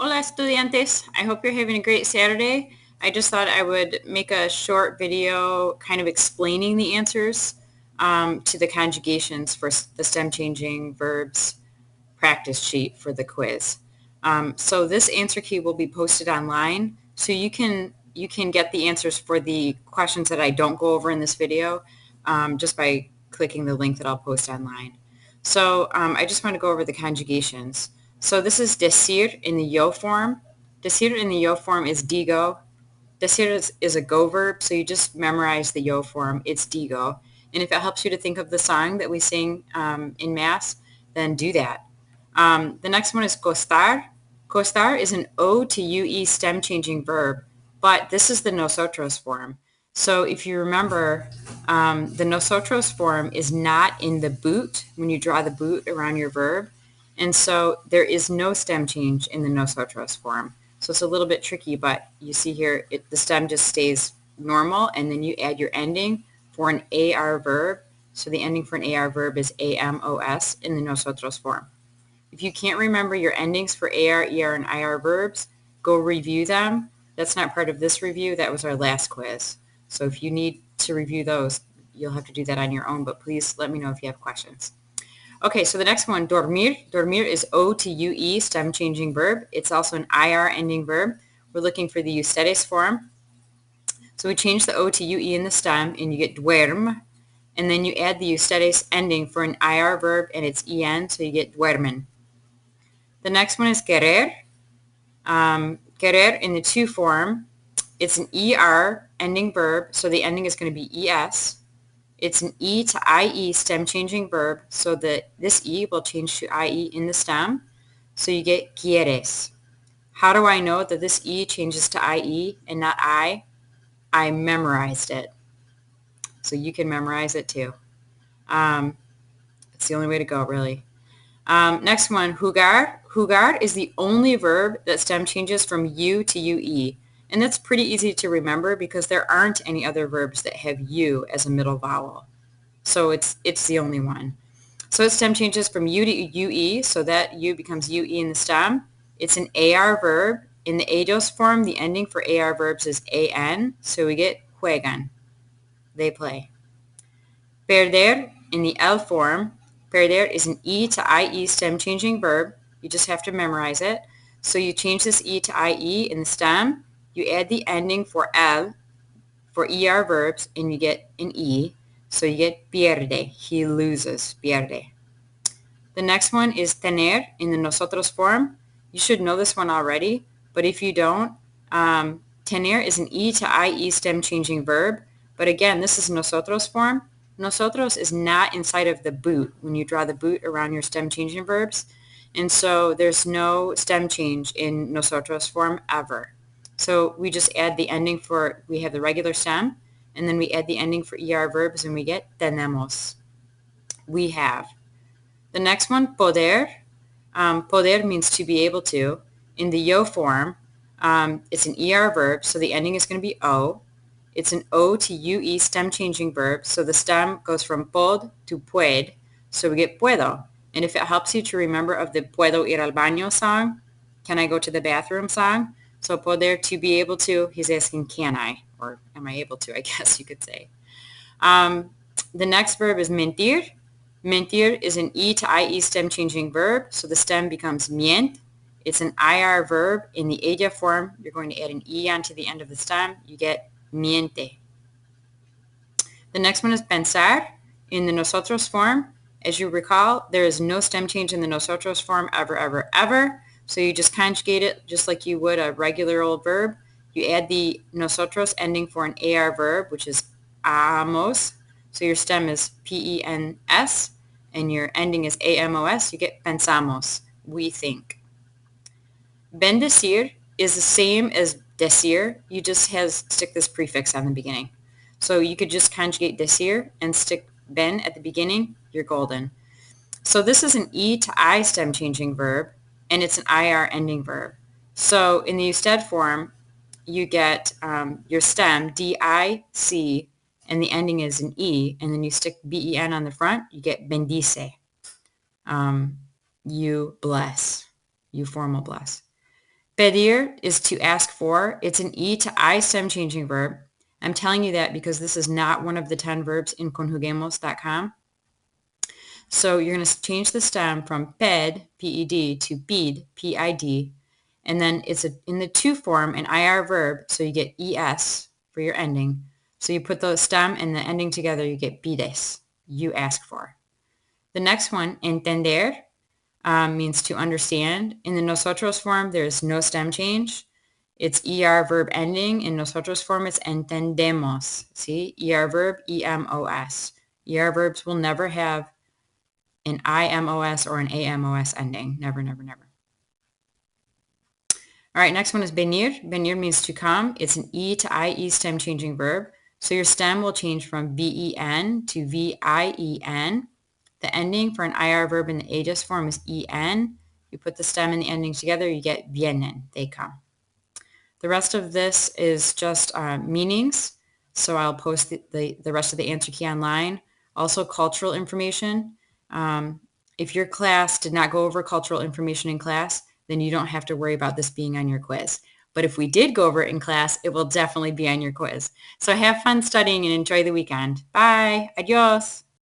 Hola estudiantes, I hope you're having a great Saturday. I just thought I would make a short video kind of explaining the answers to the conjugations for the stem changing verbs practice sheet for the quiz. So this answer key will be posted online so you can get the answers for the questions that I don't go over in this video just by clicking the link that I'll post online. So I just want to go over the conjugations. So this is decir in the yo form. Decir in the yo form is digo. Decir is a go verb, so you just memorize the yo form. It's digo. And if it helps you to think of the song that we sing in Mass, then do that. The next one is costar. Costar is an O to UE stem changing verb, but this is the nosotros form. So if you remember, the nosotros form is not in the boot when you draw the boot around your verb. And so there is no stem change in the nosotros form. So it's a little bit tricky, but you see here, the stem just stays normal, and then you add your ending for an AR verb. So the ending for an AR verb is AMOS in the nosotros form. If you can't remember your endings for AR, ER, and IR verbs, go review them. That's not part of this review. That was our last quiz. So if you need to review those, you'll have to do that on your own, but please let me know if you have questions. Okay, so the next one, dormir. Dormir is O to UE, stem changing verb. It's also an IR ending verb. We're looking for the ustedes form. So we change the O to UE in the stem, and you get duerm. And then you add the ustedes ending for an IR verb, and it's EN, so you get duermen. The next one is querer. Querer in the to form, it's an ER ending verb, so the ending is going to be ES. It's an E to IE stem changing verb, so this E will change to IE in the stem, so you get quieres. How do I know that this E changes to IE and not I? I memorized it. So you can memorize it too. It's the only way to go, really. Next one, jugar. Jugar is the only verb that stem changes from U to UE. And that's pretty easy to remember because there aren't any other verbs that have U as a middle vowel. So it's the only one. So it stem changes from U to UE, so that U becomes UE in the stem. It's an AR verb. In the ellos form, the ending for AR verbs is AN, so we get juegan. They play. Perder in the L form, perder is an E to IE stem changing verb. You just have to memorize it. So you change this E to IE in the stem. You add the ending for L for ER verbs, and you get an E. So you get pierde. He loses. Pierde. The next one is tener in the nosotros form. You should know this one already, but if you don't, tener is an E to IE stem changing verb. But again, this is nosotros form. Nosotros is not inside of the boot when you draw the boot around your stem changing verbs. And so there's no stem change in nosotros form ever. So we just add the ending we have the regular stem, and then we add the ending for ER verbs, and we get tenemos. We have. The next one, poder. Poder means to be able to. In the yo form, it's an ER verb, so the ending is going to be O. It's an O to UE stem changing verb, so the stem goes from pod to pued, so we get puedo. And if it helps you to remember of the puedo ir al baño song, can I go to the bathroom song? So poder, to be able to, he's asking can I, or am I able to, I guess you could say. The next verb is mentir. Mentir is an E to IE stem changing verb, so the stem becomes mient. It's an IR verb. In the ella form, you're going to add an E onto the end of the stem. You get miente. The next one is pensar. In the nosotros form, as you recall, there is no stem change in the nosotros form ever, ever, ever. So you just conjugate it just like you would a regular old verb. You add the nosotros ending for an AR verb, which is amos. So your stem is PENS and your ending is AMOS. You get pensamos, we think. Bendecir is the same as decir. You just stick this prefix on the beginning. So you could just conjugate decir and stick ben at the beginning. You're golden. So this is an E to I stem changing verb, and it's an IR ending verb. So in the usted form, you get your stem, D-I-C, and the ending is an E, and then you stick B-E-N on the front, you get bendice. You bless. You formal bless. Pedir is to ask for. It's an E to I stem changing verb. I'm telling you that because this is not one of the 10 verbs in conjuguemos.com. So you're going to change the stem from ped, P-E-D, to bid, P-I-D. And then it's in the to form, an IR verb, so you get ES for your ending. So you put the stem and the ending together, you get pides, you ask for. The next one, entender, means to understand. In the nosotros form, there's no stem change. It's ER verb ending. In nosotros form, it's entendemos. See, ER verb, E-M-O-S. ER verbs will never have an I-M-O-S or an A-M-O-S ending. Never, never, never. All right, next one is venir. Venir means to come. It's an E to I-E stem changing verb. So your stem will change from V-E-N to V-I-E-N. The ending for an IR verb in the aegis form is EN. You put the stem and the ending together, you get vienen, they come. The rest of this is just meanings. So I'll post the rest of the answer key online. Also cultural information. If your class did not go over cultural information in class, then you don't have to worry about this being on your quiz. But if we did go over it in class, it will definitely be on your quiz. So have fun studying and enjoy the weekend. Bye. Adios.